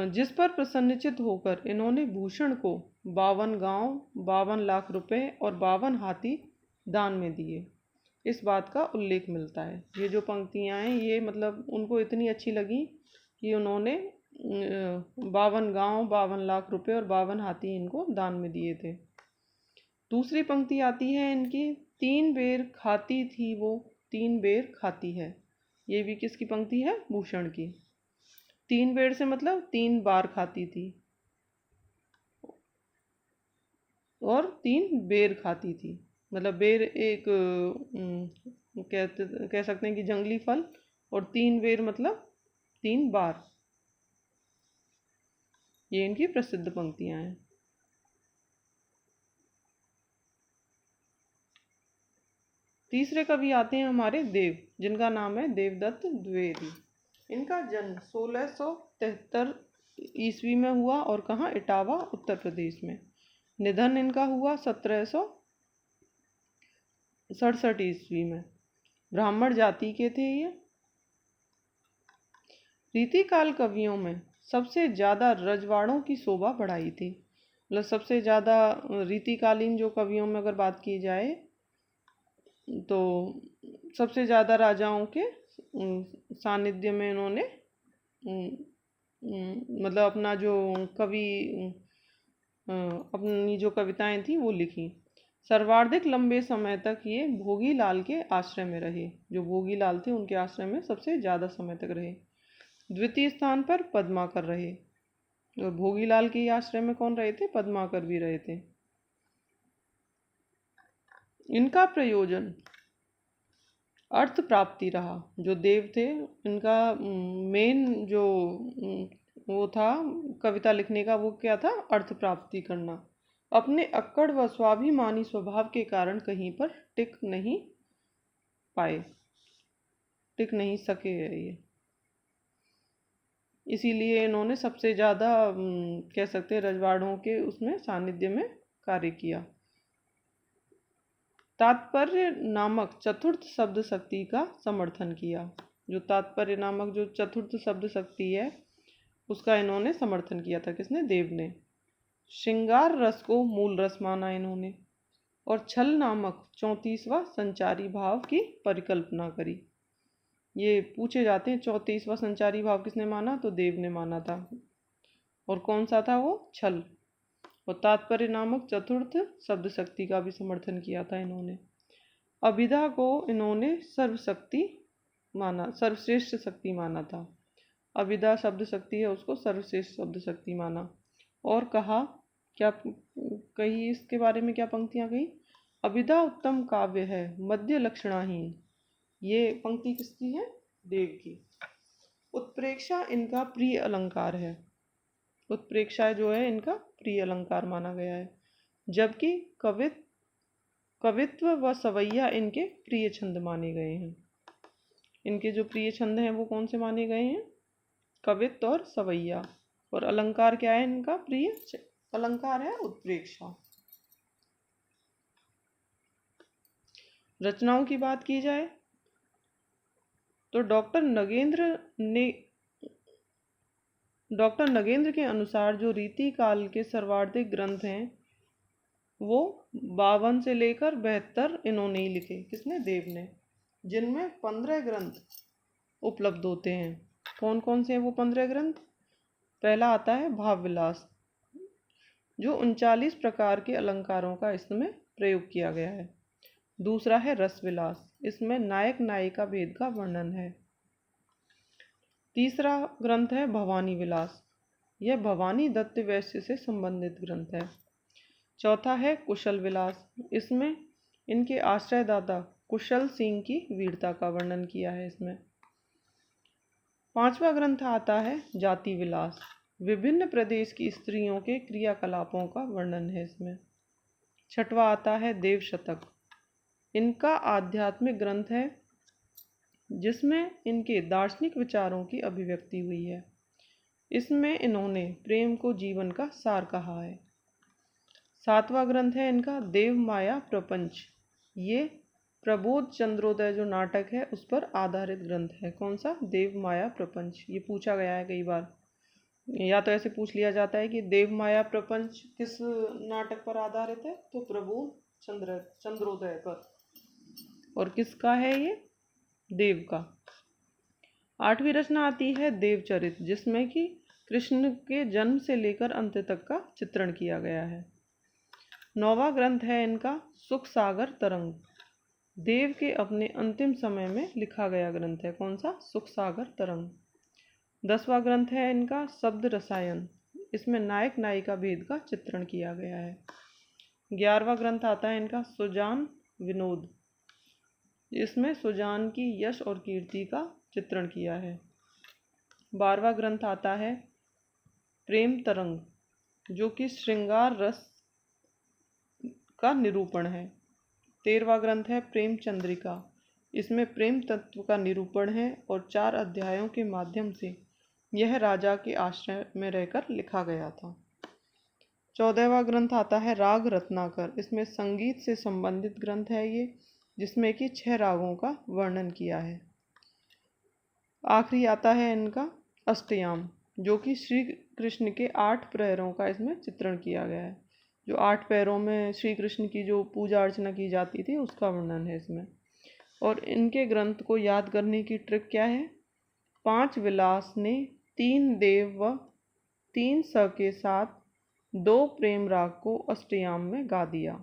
[SPEAKER 1] जिस पर प्रसन्नचित होकर इन्होंने भूषण को 52 गांव, 52 लाख रुपए और 52 हाथी दान में दिए। इस बात का उल्लेख मिलता है। ये जो पंक्तियां हैं ये मतलब उनको इतनी अच्छी लगी कि उन्होंने 52 गांव, 52 लाख रुपए और 52 हाथी इनको दान में दिए थे। दूसरी पंक्ति आती है इनकी, 3 बेर खाती थी वो 3 बेर खाती है। ये भी किसकी पंक्ति है? भूषण की। 3 बेर से मतलब 3 बार खाती थी और 3 बेर खाती थी। मतलब बेर एक कह सकते हैं कि जंगली फल, और 3 बेर मतलब 3 बार। ये इनकी प्रसिद्ध पंक्तियां हैं। तीसरे कवि आते हैं हमारे देव, जिनका नाम है देवदत्त द्विवेदी। इनका जन्म 1673 ईस्वी में हुआ और कहाँ? इटावा, उत्तर प्रदेश में। निधन इनका हुआ 1767 ईस्वी में। ब्राह्मण जाति के थे ये। रीतिकाल कवियों में सबसे ज़्यादा रजवाड़ों की शोभा बढ़ाई थी। मतलब सबसे ज़्यादा रीतिकालीन जो कवियों में अगर बात की जाए तो सबसे ज़्यादा राजाओं के सानिध्य में इन्होंने मतलब अपना जो अपनी जो कविताएं थी वो लिखी। सर्वाधिक लंबे समय तक ये भोगीलाल के आश्रय में रहे। जो भोगीलाल थे उनके आश्रय में सबसे ज़्यादा समय तक रहे। द्वितीय स्थान पर पद्माकर रहे। और भोगीलाल के आश्रय में कौन रहे थे? पद्माकर भी रहे थे। इनका प्रयोजन अर्थ प्राप्ति रहा। जो देव थे इनका मेन जो वो था कविता लिखने का, वो क्या था? अर्थ प्राप्ति करना। अपने अक्कड़ व स्वाभिमानी स्वभाव के कारण कहीं पर टिक नहीं पाए, टिक नहीं सके ये। इसीलिए इन्होंने सबसे ज़्यादा कह सकते हैं रजवाड़ों के उसमें सानिध्य में कार्य किया। तात्पर्य नामक चतुर्थ शब्द शक्ति का समर्थन किया। जो तात्पर्य नामक जो चतुर्थ शब्द शक्ति है उसका इन्होंने समर्थन किया था। किसने? देव ने। श्रृंगार रस को मूल रस माना इन्होंने, और छल नामक 34वां संचारी भाव की परिकल्पना करी। ये पूछे जाते हैं 34वां संचारी भाव किसने माना? तो देव ने माना था। और कौन सा था वो? छल। और तात्पर्य नामक चतुर्थ शब्द शक्ति का भी समर्थन किया था इन्होंने। अभिधा को इन्होंने सर्वशक्ति माना, सर्वश्रेष्ठ शक्ति माना था। अभिधा शब्द शक्ति है उसको सर्वश्रेष्ठ शब्द शक्ति माना। और कहा क्या कही? इसके बारे में क्या पंक्तियां कही? अभिधा उत्तम काव्य है, मध्य लक्षणाहीन। ये पंक्ति किसकी है? देव की। उत्प्रेक्षा इनका प्रिय अलंकार है। उत्प्रेक्षा जो है इनका प्रिय अलंकार माना गया है। जबकि कवित्व व सवैया इनके प्रिय छंद माने गए हैं। इनके जो प्रिय छंद हैं वो कौन से माने गए हैं? कवित्व और सवैया। और अलंकार क्या है इनका? प्रिय अलंकार है उत्प्रेक्षा। रचनाओं की बात की जाए तो डॉक्टर नगेंद्र के अनुसार जो रीति काल के सर्वाधिक ग्रंथ हैं वो 52 से लेकर 72 इन्होंने ही लिखे। किसने? देव ने। जिनमें 15 ग्रंथ उपलब्ध होते हैं। कौन कौन से हैं वो 15 ग्रंथ? पहला आता है भाव विलास, जो 39 प्रकार के अलंकारों का इसमें प्रयोग किया गया है। दूसरा है रस विलास, इसमें नायक नायिका भेद का वर्णन है। तीसरा ग्रंथ है भवानी विलास, यह भवानी दत्त वैश्य से संबंधित ग्रंथ है। चौथा है कुशल विलास, इसमें इनके आश्रयदाता कुशल सिंह की वीरता का वर्णन किया है इसमें। पांचवा ग्रंथ आता है जाति विलास, विभिन्न प्रदेश की स्त्रियों के क्रियाकलापों का वर्णन है इसमें। छठवा आता है देव शतक, इनका आध्यात्मिक ग्रंथ है जिसमें इनके दार्शनिक विचारों की अभिव्यक्ति हुई है। इसमें इन्होंने प्रेम को जीवन का सार कहा है। सातवां ग्रंथ है इनका देव माया प्रपंच, ये प्रबोध चंद्रोदय जो नाटक है उस पर आधारित ग्रंथ है। कौन सा? देव माया प्रपंच। ये पूछा गया है कई बार, या तो ऐसे पूछ लिया जाता है कि देव माया प्रपंच किस नाटक पर आधारित है, तो प्रबोध चंद्रोदय पर। और किसका है ये? देव का। आठवीं रचना आती है देवचरित, जिसमें कि कृष्ण के जन्म से लेकर अंत तक का चित्रण किया गया है। नौवां ग्रंथ है इनका सुख सागर तरंग, देव के अपने अंतिम समय में लिखा गया ग्रंथ है। कौन सा? सुख सागर तरंग। 10वां ग्रंथ है इनका शब्द रसायन, इसमें नायक नायिका भेद का चित्रण किया गया है। 11वां ग्रंथ आता है इनका सुजान विनोद, इसमें सुजान की यश और कीर्ति का चित्रण किया है। 12वां ग्रंथ आता है प्रेम तरंग, जो कि श्रृंगार रस का निरूपण है। 13वां ग्रंथ है प्रेम चंद्रिका, इसमें प्रेम तत्व का निरूपण है और 4 अध्यायों के माध्यम से यह राजा के आश्रय में रहकर लिखा गया था। 14वां ग्रंथ आता है राग रत्नाकर, इसमें संगीत से संबंधित ग्रंथ है ये, जिसमें कि 6 रागों का वर्णन किया है। आखिरी आता है इनका अष्टयाम, जो कि श्री कृष्ण के 8 प्रहरों का इसमें चित्रण किया गया है। जो 8 पैरों में श्री कृष्ण की जो पूजा अर्चना की जाती थी उसका वर्णन है इसमें। और इनके ग्रंथ को याद करने की ट्रिक क्या है? 5 विलास ने 3 देव व 3 स के साथ 2 प्रेम राग को अष्टयाम में गा दिया।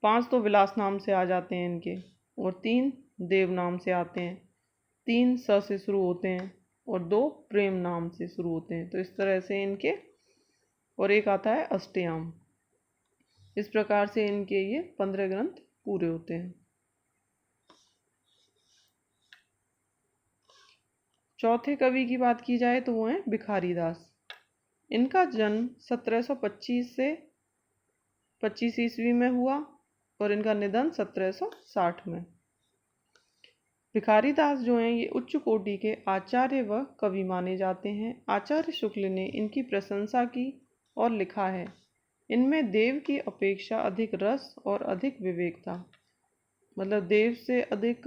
[SPEAKER 1] 5 तो विलास नाम से आ जाते हैं इनके, और 3 देव नाम से आते हैं, 3 स से शुरू होते हैं और 2 प्रेम नाम से शुरू होते हैं। तो इस तरह से इनके, और एक आता है अष्टयाम। इस प्रकार से इनके ये 15 ग्रंथ पूरे होते हैं। चौथे कवि की बात की जाए तो वो हैं भिखारी दास। इनका जन्म 1725 से 25 ईस्वी में हुआ और इनका निधन 1760 में। भिखारी दास जो हैं ये उच्च कोटि के आचार्य व कवि माने जाते हैं। आचार्य शुक्ल ने इनकी प्रशंसा की और लिखा है, इनमें देव की अपेक्षा अधिक रस और अधिक विवेक था। मतलब देव से अधिक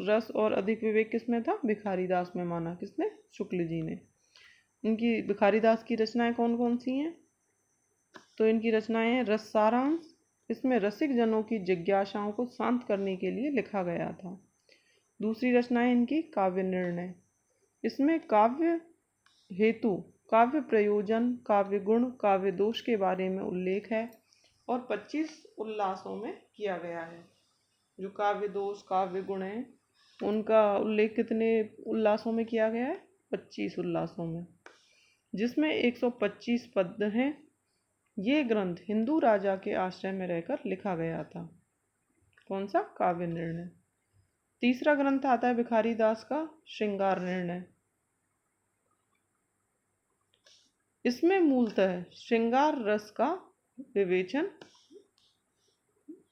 [SPEAKER 1] रस और अधिक विवेक किसमें था? भिखारी दास में माना। किसने? शुक्ल जी ने। इनकी भिखारी दास की रचनाएं कौन कौन सी हैं? तो इनकी रचनाएं हैं रस सारांश, इसमें रसिक जनों की जिज्ञासाओं को शांत करने के लिए लिखा गया था। दूसरी रचनाएं इनकी काव्य निर्णय, इसमें काव्य हेतु, काव्य प्रयोजन, काव्य गुण, काव्य दोष के बारे में उल्लेख है और 25 उल्लासों में किया गया है। जो काव्य दोष, काव्य गुण हैं, उनका उल्लेख कितने उल्लासों में किया गया है? 25 उल्लासों में, जिसमें 125 पद हैं। ये ग्रंथ हिंदू राजा के आश्रय में रहकर लिखा गया था। कौन सा? काव्य निर्णय। तीसरा ग्रंथ आता है भिखारी दास का श्रृंगार निर्णय। इसमें मूलतः श्रृंगार रस का विवेचन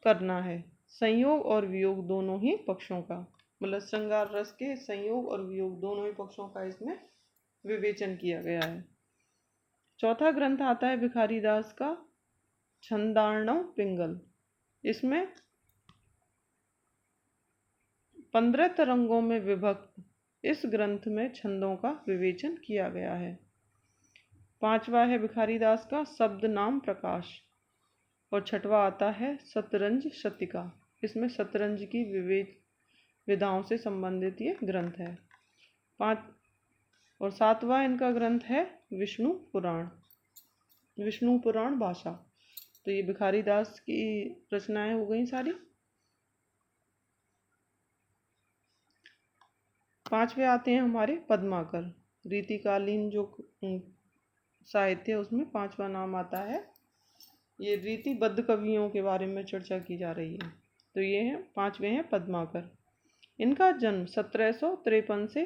[SPEAKER 1] करना है, संयोग और वियोग दोनों ही पक्षों का। मतलब श्रृंगार रस के संयोग और वियोग दोनों ही पक्षों का इसमें विवेचन किया गया है। चौथा ग्रंथ आता है भिखारी दास का छंदार्णव पिंगल। इसमें 15 तरंगों में विभक्त इस ग्रंथ में छंदों का विवेचन किया गया है। पांचवा है भिखारी दास का शब्द नाम प्रकाश। और छठवा आता है शतरंज शतिका। इसमें शतरंज की विधाओं से संबंधित ये ग्रंथ है। 5 और 7वां इनका ग्रंथ है विष्णु पुराण, विष्णु पुराण भाषा। तो ये भिखारी दास की रचनाएं हो गई सारी। 5वें आते हैं हमारे पद्माकर। रीतिकालीन जो साहित्य है उसमें 5वां नाम आता है। ये रीतिबद्ध कवियों के बारे में चर्चा की जा रही है। तो ये हैं 5वें हैं पद्माकर। इनका जन्म 1753 से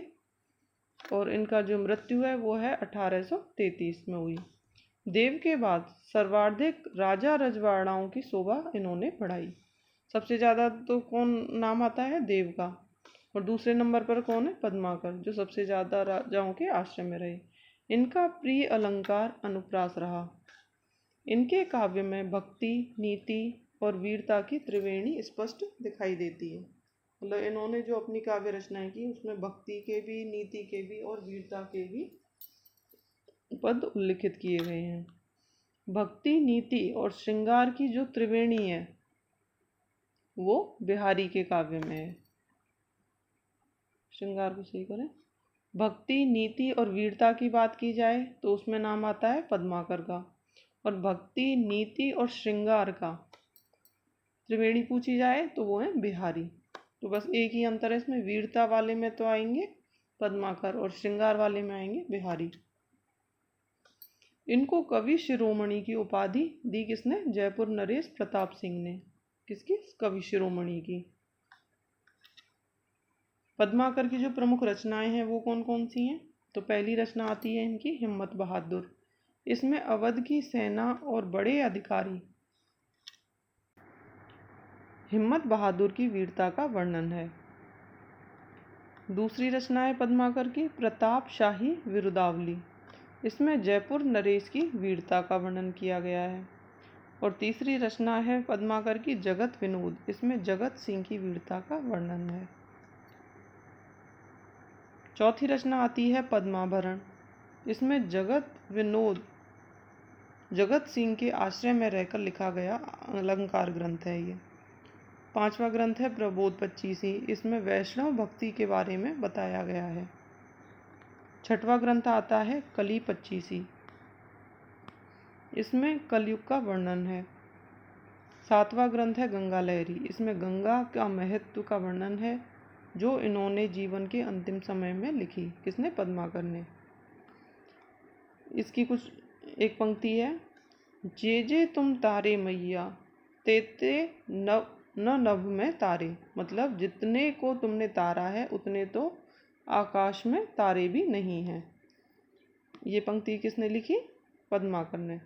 [SPEAKER 1] और इनका जो मृत्यु है वो है 1833 में हुई। देव के बाद सर्वाधिक राजा रजवाड़ाओं की शोभा इन्होंने बढ़ाई। सबसे ज़्यादा तो कौन नाम आता है? देव का। और दूसरे नंबर पर कौन है? पद्माकर, जो सबसे ज़्यादा राजाओं के आश्रय में रहे। इनका प्रिय अलंकार अनुप्रास रहा। इनके काव्य में भक्ति, नीति और वीरता की त्रिवेणी स्पष्ट दिखाई देती है। मतलब इन्होंने जो अपनी काव्य रचनाएं की उसमें भक्ति के भी, नीति के भी और वीरता के भी पद उल्लिखित किए गए हैं। भक्ति, नीति और श्रृंगार की जो त्रिवेणी है वो बिहारी के काव्य में है। श्रृंगार को सही करें। भक्ति, नीति और वीरता की बात की जाए तो उसमें नाम आता है पद्माकर का। और भक्ति, नीति और श्रृंगार का त्रिवेणी पूछी जाए तो वो है बिहारी। तो बस एक ही अंतर है इसमें, वीरता वाले में तो आएंगे पद्माकर और श्रृंगार वाले में आएंगे बिहारी। इनको कवि शिरोमणि की उपाधि दी किसने? जयपुर नरेश प्रताप सिंह ने। किसकी? कवि शिरोमणि की। पद्माकर की जो प्रमुख रचनाएं हैं वो कौन कौन सी हैं? तो पहली रचना आती है इनकी हिम्मत बहादुर। इसमें अवध की सेना और बड़े अधिकारी हिम्मत बहादुर की वीरता का वर्णन है। दूसरी रचना है पद्माकर की प्रताप शाही विरुदावली। इसमें जयपुर नरेश की वीरता का वर्णन किया गया है। और तीसरी रचना है पद्माकर की जगत विनोद। इसमें जगत सिंह की वीरता का वर्णन है। चौथी रचना आती है पद्माभरण। इसमें जगत विनोद जगत सिंह के आश्रय में रहकर लिखा गया अलंकार ग्रंथ है ये। 5वां ग्रंथ है प्रबोध पच्चीसी। इसमें वैष्णव भक्ति के बारे में बताया गया है। 6वां ग्रंथ आता है कली पच्चीसी। इसमें कलयुग का वर्णन है। 7वां ग्रंथ है गंगा लहरी। इसमें गंगा का महत्व का वर्णन है जो इन्होंने जीवन के अंतिम समय में लिखी। किसने? पद्माकर ने। इसकी कुछ एक पंक्ति है, जे जे तुम तारे मैया तेते न नभ में तारे। मतलब जितने को तुमने तारा है उतने तो आकाश में तारे भी नहीं हैं। ये पंक्ति किसने लिखी? पद्माकर ने।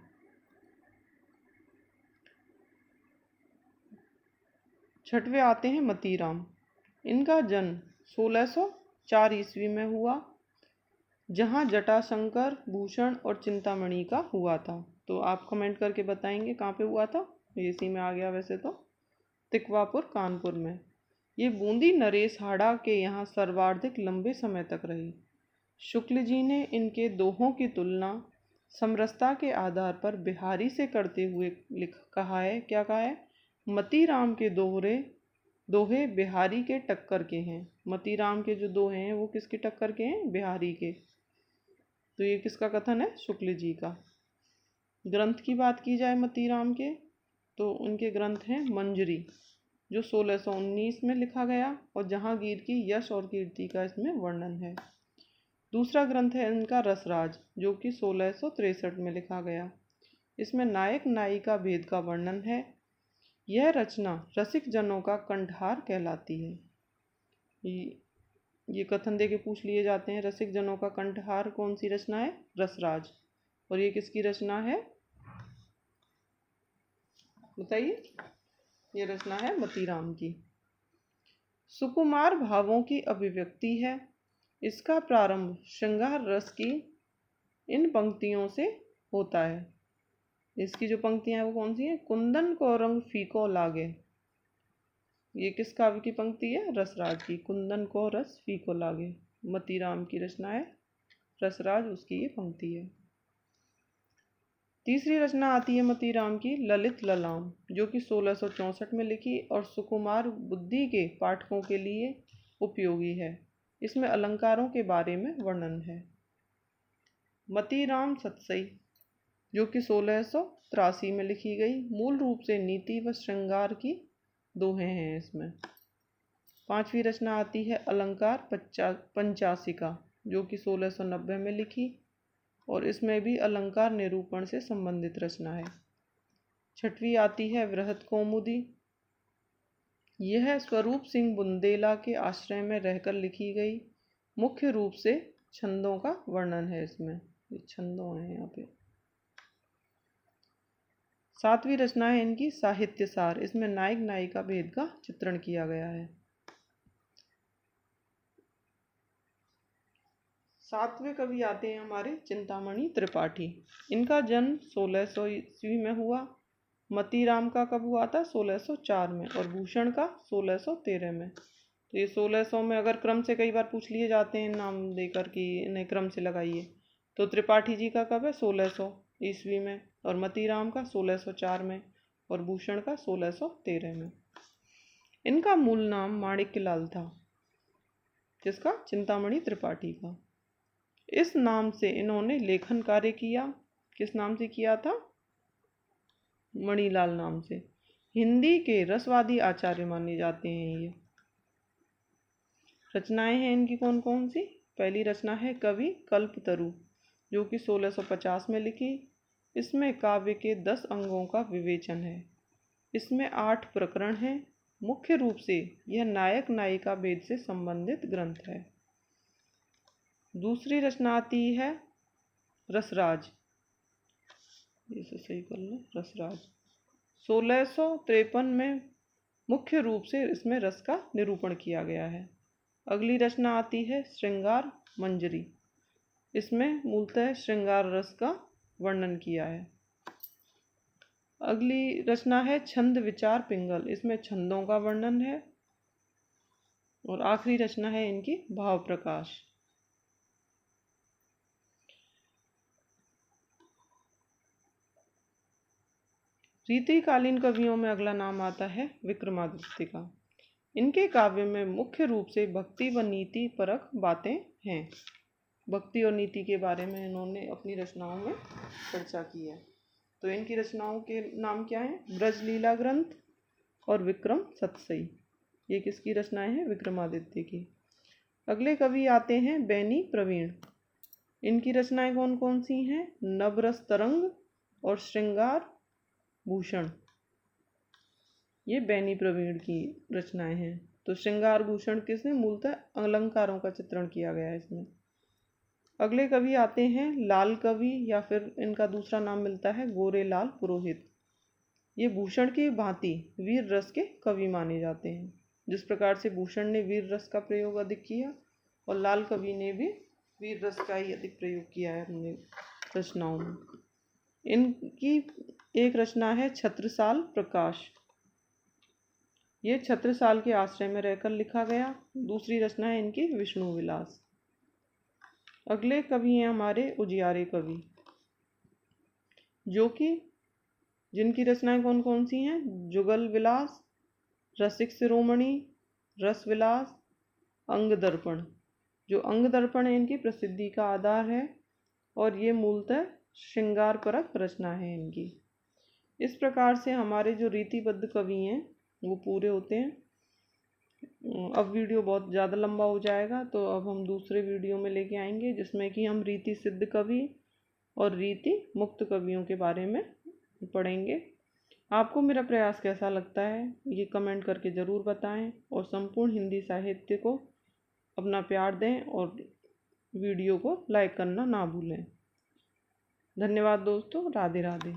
[SPEAKER 1] छठवें आते हैं मतीराम। इनका जन्म 1604 ईस्वी में हुआ, जहाँ जटाशंकर, भूषण और चिंतामणि का हुआ था। तो आप कमेंट करके बताएंगे कहाँ पे हुआ था। इसी में आ गया वैसे तो, तिकवापुर कानपुर में। ये बूंदी नरेश हाड़ा के यहाँ सर्वाधिक लंबे समय तक रहे। शुक्ल जी ने इनके दोहों की तुलना समरसता के आधार पर बिहारी से करते हुए कहा है। क्या कहा है? मतीराम के दोहे बिहारी के टक्कर के हैं। मतीराम के जो दोहे हैं वो किसके टक्कर के हैं? बिहारी के। तो ये किसका कथन है? शुक्ल जी का। ग्रंथ की बात की जाए मतीराम के तो उनके ग्रंथ हैं मंजरी, जो 1619 में लिखा गया और जहांगीर की यश और कीर्ति का इसमें वर्णन है। दूसरा ग्रंथ है इनका रसराज, जो कि 1663 में लिखा गया। इसमें नायक नायिका भेद का वर्णन है। यह रचना रसिक जनों का कंठहार कहलाती है। ये कथन देके पूछ लिए जाते हैं, रसिक जनों का कंठहार कौन सी रचना है? रसराज। और ये किसकी रचना है? बताइए। ये रचना है मतीराम की। सुकुमार भावों की अभिव्यक्ति है। इसका प्रारंभ श्रृंगार रस की इन पंक्तियों से होता है। इसकी जो पंक्तियां हैं वो कौन सी हैं? कुंदन को रंग फीको लागे। ये किस काव्य की पंक्ति है? रसराज की। कुंदन को रस फीको लागे मतीराम की रचना है रसराज, उसकी ये पंक्ति है। तीसरी रचना आती है मतीराम की ललित ललाम, जो कि 1664 में लिखी और सुकुमार बुद्धि के पाठकों के लिए उपयोगी है। इसमें अलंकारों के बारे में वर्णन है। मतीराम सतसई जो कि 1683 में लिखी गई, मूल रूप से नीति व श्रृंगार की दोहें हैं इसमें। 5वीं रचना आती है अलंकार पंचासिका जो कि 1690 में लिखी, और इसमें भी अलंकार निरूपण से संबंधित रचना है। 6वीं आती है बृहत कौमुदी। यह स्वरूप सिंह बुंदेला के आश्रय में रहकर लिखी गई, मुख्य रूप से छंदों का वर्णन है इसमें। ये छंदों हैं यहाँ पे। 7वीं रचना है इनकी साहित्य सार। इसमें नायक नायिका भेद का चित्रण किया गया है। 7वें कवि आते हैं हमारे चिंतामणि त्रिपाठी। इनका जन्म 1600 ईस्वी में हुआ। मतीराम का कब हुआ था? 1604 में, और भूषण का 1613 में। तो ये 1600 में अगर क्रम से कई बार पूछ लिए जाते हैं नाम देकर कि इन्हें क्रम से लगाइए, तो त्रिपाठी जी का कब है? 1600 ईस्वी में, और मतीराम का 1604 में, और भूषण का 1613 में। इनका मूल नाम माणिक्यलाल था, जिसका चिंतामणि त्रिपाठी का। इस नाम से इन्होंने लेखन कार्य किया। किस नाम से किया था? मणिलाल नाम से। हिंदी के रसवादी आचार्य माने जाते हैं ये। रचनाएं हैं इनकी कौन कौन सी? पहली रचना है कवि कल्पतरु जो कि 1650 में लिखी। इसमें काव्य के 10 अंगों का विवेचन है। इसमें 8 प्रकरण हैं। मुख्य रूप से यह नायक नायिका भेद से संबंधित ग्रंथ है। दूसरी रचना आती है रसराज। इसे सही कर लो, रसराज। 1653 में मुख्य रूप से इसमें रस का निरूपण किया गया है। अगली रचना आती है श्रृंगार मंजरी। इसमें मूलतः श्रृंगार रस का वर्णन किया है। अगली रचना है छंद विचार पिंगल। इसमें छंदों का वर्णन है। और आखिरी रचना है इनकी भाव प्रकाश। रीतिकालीन कवियों में अगला नाम आता है विक्रमादित्य का। इनके काव्य में मुख्य रूप से भक्ति व नीति परक बातें हैं। भक्ति और नीति के बारे में इन्होंने अपनी रचनाओं में चर्चा की है। तो इनकी रचनाओं के नाम क्या हैं? ब्रजलीला ग्रंथ और विक्रम सतसई। ये किसकी रचनाएं हैं? विक्रमादित्य की। अगले कवि आते हैं बैनी प्रवीण। इनकी रचनाएं कौन कौन सी हैं? नवरस तरंग और श्रृंगार भूषण। ये बैनी प्रवीण की रचनाएं हैं। तो श्रृंगार भूषण किसने? मूलतः अलंकारों का चित्रण किया गया है इसमें। अगले कवि आते हैं लाल कवि, या फिर इनका दूसरा नाम मिलता है गोरेलाल पुरोहित। ये भूषण की भांति वीर रस के कवि माने जाते हैं। जिस प्रकार से भूषण ने वीर रस का प्रयोग अधिक किया, और लाल कवि ने भी वीर रस का ही अधिक प्रयोग किया है अपने रचनाओं में। इनकी एक रचना है छत्रसाल प्रकाश। ये छत्रसाल के आश्रय में रहकर लिखा गया। दूसरी रचना है इनकी विष्णु विलास। अगले कवि हैं हमारे उजियारे कवि, जो कि जिनकी रचनाएं कौन कौन सी हैं? जुगल विलास, रसिक शिरोमणि, रस विलास, अंग दर्पण। जो अंग दर्पण है इनकी प्रसिद्धि का आधार है, और ये मूलतः श्रृंगार परक रचना है इनकी। इस प्रकार से हमारे जो रीतिबद्ध कवि हैं वो पूरे होते हैं। अब वीडियो बहुत ज़्यादा लंबा हो जाएगा, तो अब हम दूसरे वीडियो में लेके आएंगे, जिसमें कि हम रीति सिद्ध कवि और रीति मुक्त कवियों के बारे में पढ़ेंगे। आपको मेरा प्रयास कैसा लगता है ये कमेंट करके ज़रूर बताएं, और संपूर्ण हिंदी साहित्य को अपना प्यार दें, और वीडियो को लाइक करना ना भूलें। धन्यवाद दोस्तों। राधे राधे।